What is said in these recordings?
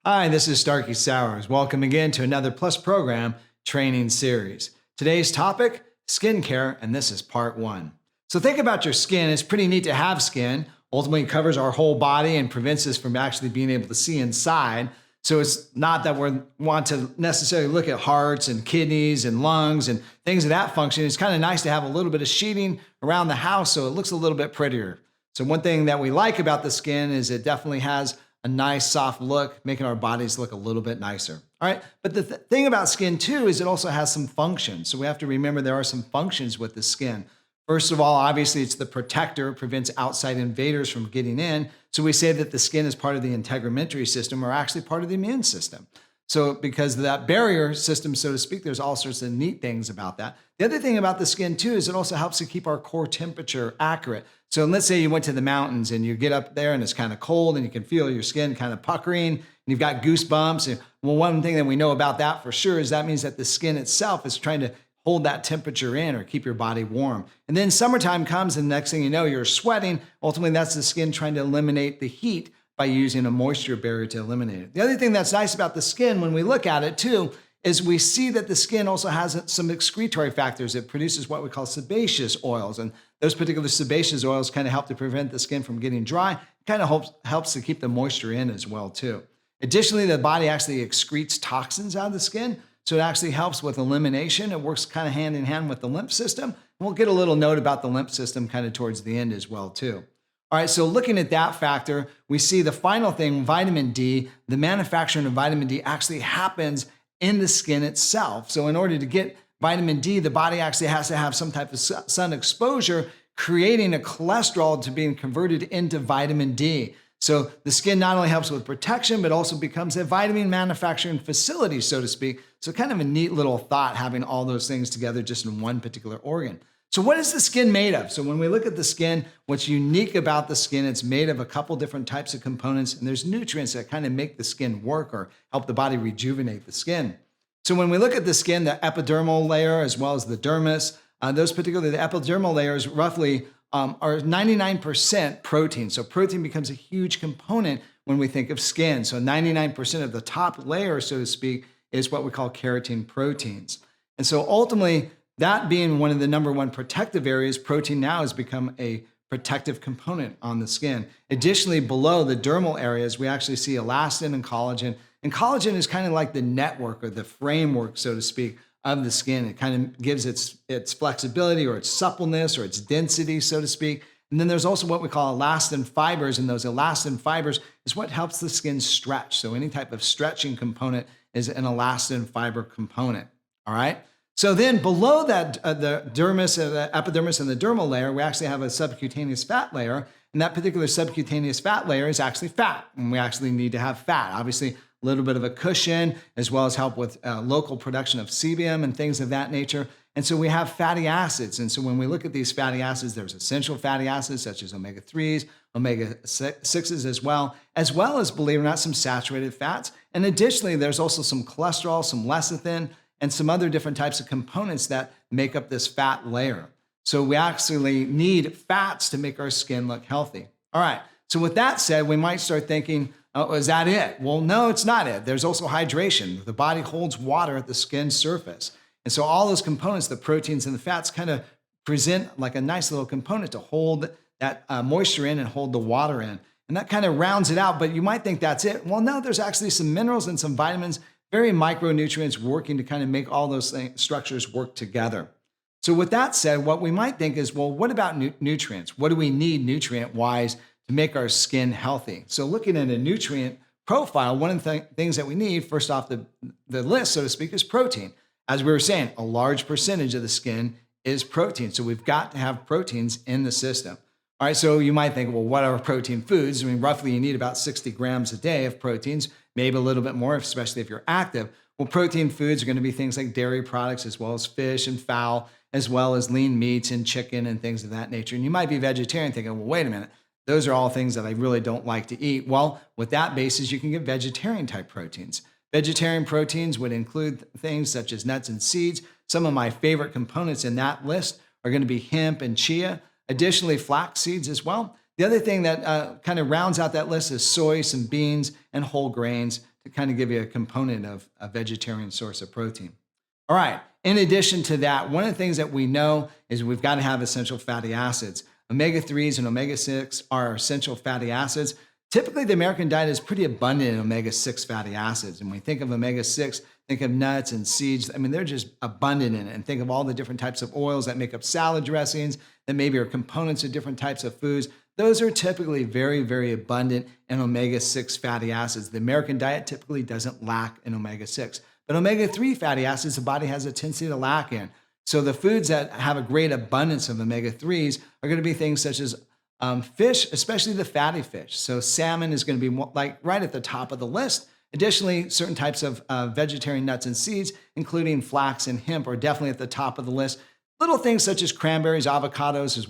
Hi, this is Starkie Sowers. Welcome again to another Plus Program training series. Today's topic, skincare, and this is part one. So think about your skin. It's pretty neat to have skin. Ultimately, it covers our whole body and prevents us from actually being able to see inside. So it's not that we want to necessarily look at hearts and kidneys and lungs and things of that function. It's kind of nice to have a little bit of sheeting around the house so it looks a little bit prettier. So one thing that we like about the skin is it definitely has a nice soft look, making our bodies look a little bit nicer. All right. But the thing about skin too is it also has some functions. So we have to remember there are some functions with the skin. First of all, obviously it's the protector, prevents outside invaders from getting in. So we say that the skin is part of the integumentary system or actually part of the immune system. So because of that barrier system, so to speak, there's all sorts of neat things about that. The other thing about the skin too is it also helps to keep our core temperature accurate. So let's say you went to the mountains and you get up there and it's kind of cold and you can feel your skin kind of puckering and you've got goosebumps. And well, one thing that we know about that for sure is that means that the skin itself is trying to hold that temperature in or keep your body warm. And then summertime comes and the next thing you know, you're sweating. Ultimately, that's the skin trying to eliminate the heat by using a moisture barrier to eliminate it. The other thing that's nice about the skin when we look at it too is we see that the skin also has some excretory factors. It produces what we call sebaceous oils. And those particular sebaceous oils kind of help to prevent the skin from getting dry. It kind of helps to keep the moisture in as well too. Additionally, the body actually excretes toxins out of the skin. So it actually helps with elimination. It works kind of hand in hand with the lymph system. We'll get a little note about the lymph system kind of towards the end as well too. All right, so looking at that factor, we see the final thing, vitamin D, the manufacturing of vitamin D actually happens in the skin itself. So in order to get vitamin D, the body actually has to have some type of sun exposure, creating a cholesterol to being converted into vitamin D. So the skin not only helps with protection, but also becomes a vitamin manufacturing facility, so to speak. So kind of a neat little thought having all those things together just in one particular organ. So what is the skin made of? So when we look at the skin, what's unique about the skin, it's made of a couple different types of components, and there's nutrients that kind of make the skin work or help the body rejuvenate the skin. So when we look at the skin, the epidermal layer as well as the dermis, those particularly the epidermal layers roughly are 99% protein. So protein becomes a huge component when we think of skin. So 99% of the top layer, so to speak, is what we call keratin proteins. And so ultimately, that being one of the number one protective areas, protein now has become a protective component on the skin. Additionally, below the dermal areas, we actually see elastin and collagen. And collagen is kind of like the network or the framework, so to speak, of the skin. It kind of gives its flexibility or its suppleness or its density, so to speak. And then there's also what we call elastin fibers, and those elastin fibers is what helps the skin stretch. So any type of stretching component is an elastin fiber component, all right? So then below that, the dermis, the epidermis and the dermal layer, we actually have a subcutaneous fat layer. And that particular subcutaneous fat layer is actually fat. And we actually need to have fat. Obviously, a little bit of a cushion, as well as help with local production of sebum and things of that nature. And so we have fatty acids. And so when we look at these fatty acids, there's essential fatty acids such as omega-3s, omega-6s as well as, believe it or not, some saturated fats. And additionally, there's also some cholesterol, some lecithin, and some other different types of components that make up this fat layer. So we actually need fats to make our skin look healthy. All right, so with that said, we might start thinking, oh, is that it? Well, no, it's not it. There's also hydration. The body holds water at the skin surface. And so all those components, the proteins and the fats, kind of present like a nice little component to hold that moisture in and hold the water in. And that kind of rounds it out, but you might think that's it. Well, no, there's actually some minerals and some vitamins, very micronutrients working to kind of make all those structures work together. So with that said, what we might think is, well, what about nutrients? What do we need nutrient-wise to make our skin healthy? So looking at a nutrient profile, one of the things that we need, first off the list, so to speak, is protein. As we were saying, a large percentage of the skin is protein. So we've got to have proteins in the system. All right, so you might think, well, what are protein foods? I mean, roughly you need about 60 grams a day of proteins, maybe a little bit more, especially if you're active. Well, protein foods are going to be things like dairy products, as well as fish and fowl, as well as lean meats and chicken and things of that nature. And you might be vegetarian thinking, well, wait a minute, those are all things that I really don't like to eat. Well, with that basis, you can get vegetarian type proteins. Vegetarian proteins would include things such as nuts and seeds. Some of my favorite components in that list are going to be hemp and chia. Additionally, flax seeds as well. The other thing that kind of rounds out that list is soy, some beans, and whole grains to kind of give you a component of a vegetarian source of protein. All right. In addition to that, one of the things that we know is we've got to have essential fatty acids. Omega-3s and omega-6 are essential fatty acids. Typically, the American diet is pretty abundant in omega-6 fatty acids. And when we think of omega-6, think of nuts and seeds. I mean, they're just abundant in it. And think of all the different types of oils that make up salad dressings, that maybe are components of different types of foods. Those are typically very, very abundant in omega-6 fatty acids. The American diet typically doesn't lack in omega-6. But omega-3 fatty acids, the body has a tendency to lack in. So the foods that have a great abundance of omega-3s are going to be things such as fish, especially the fatty fish. So salmon is going to be like right at the top of the list. Additionally, certain types of vegetarian nuts and seeds, including flax and hemp, are definitely at the top of the list. Little things such as cranberries, avocados, as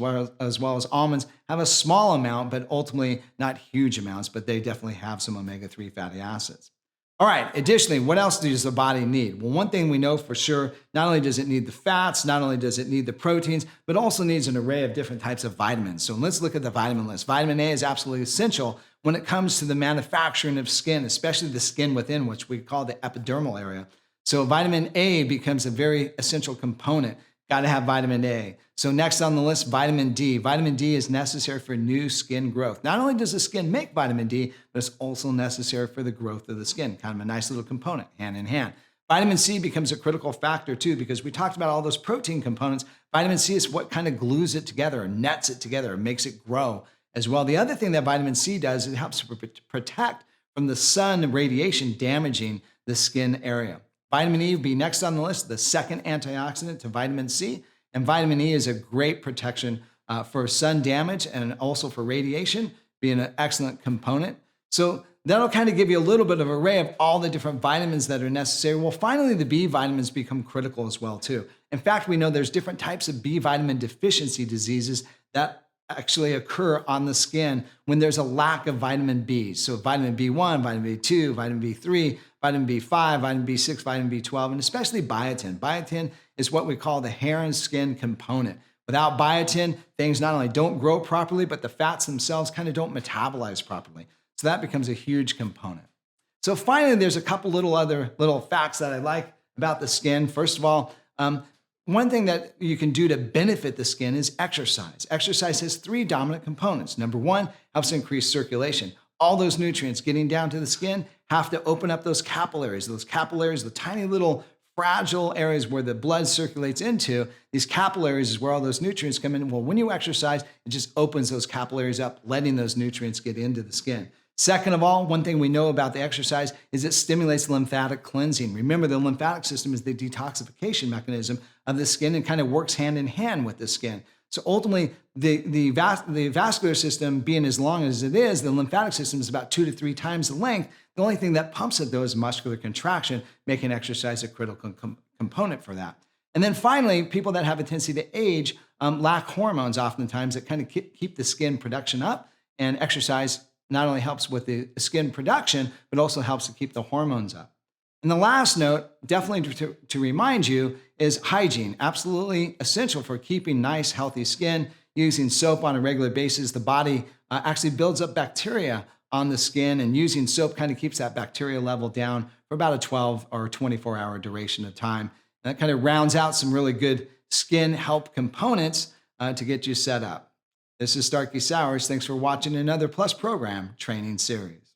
well as almonds have a small amount, but ultimately not huge amounts, but they definitely have some omega-3 fatty acids. All right, additionally, what else does the body need? Well, one thing we know for sure, not only does it need the fats, not only does it need the proteins, but also needs an array of different types of vitamins. So let's look at the vitamin list. Vitamin A is absolutely essential when it comes to the manufacturing of skin, especially the skin within, which we call the epidermal area. So vitamin A becomes a very essential component. Got to have vitamin A. So next on the list, vitamin D. Vitamin D is necessary for new skin growth. Not only does the skin make vitamin D, but it's also necessary for the growth of the skin. Kind of a nice little component, hand in hand. Vitamin C becomes a critical factor too, because we talked about all those protein components. Vitamin C is what kind of glues it together and nets it together and makes it grow as well. The other thing that vitamin C does is it helps protect from the sun radiation damaging the skin area. Vitamin E would be next on the list, the second antioxidant to vitamin C. And vitamin E is a great protection for sun damage and also for radiation, being an excellent component. So that'll kind of give you a little bit of an array of all the different vitamins that are necessary. Well, finally, the B vitamins become critical as well, too. In fact, we know there's different types of B vitamin deficiency diseases that actually occur on the skin when there's a lack of vitamin B. So vitamin B1, vitamin B2, vitamin B3, vitamin B5, vitamin B6, vitamin B12, and especially biotin. Biotin is what we call the hair and skin component. Without biotin, things not only don't grow properly, but the fats themselves kind of don't metabolize properly. So that becomes a huge component. So finally, there's a couple other little facts that I like about the skin. First of all, one thing that you can do to benefit the skin is exercise. Exercise has three dominant components. Number one, helps increase circulation. All those nutrients getting down to the skin have to open up those capillaries. Those capillaries, the tiny little fragile areas where the blood circulates into, these capillaries is where all those nutrients come in. Well, when you exercise, it just opens those capillaries up, letting those nutrients get into the skin. Second of all, one thing we know about the exercise is it stimulates lymphatic cleansing. Remember, the lymphatic system is the detoxification mechanism of the skin and kind of works hand in hand with the skin. So ultimately, the vascular system being as long as it is, the lymphatic system is about 2 to 3 times the length. The only thing that pumps it, though, is muscular contraction, making exercise a critical component for that. And then finally, people that have a tendency to age lack hormones oftentimes that kind of keep the skin production up, and exercise not only helps with the skin production, but also helps to keep the hormones up. And the last note, definitely to remind you, is hygiene. Absolutely essential for keeping nice, healthy skin. Using soap on a regular basis, the body actually builds up bacteria on the skin, and using soap kind of keeps that bacteria level down for about a 12 or 24-hour duration of time. And that kind of rounds out some really good skin help components to get you set up. This is Starkie Sowers. Thanks for watching another Plus Program training series.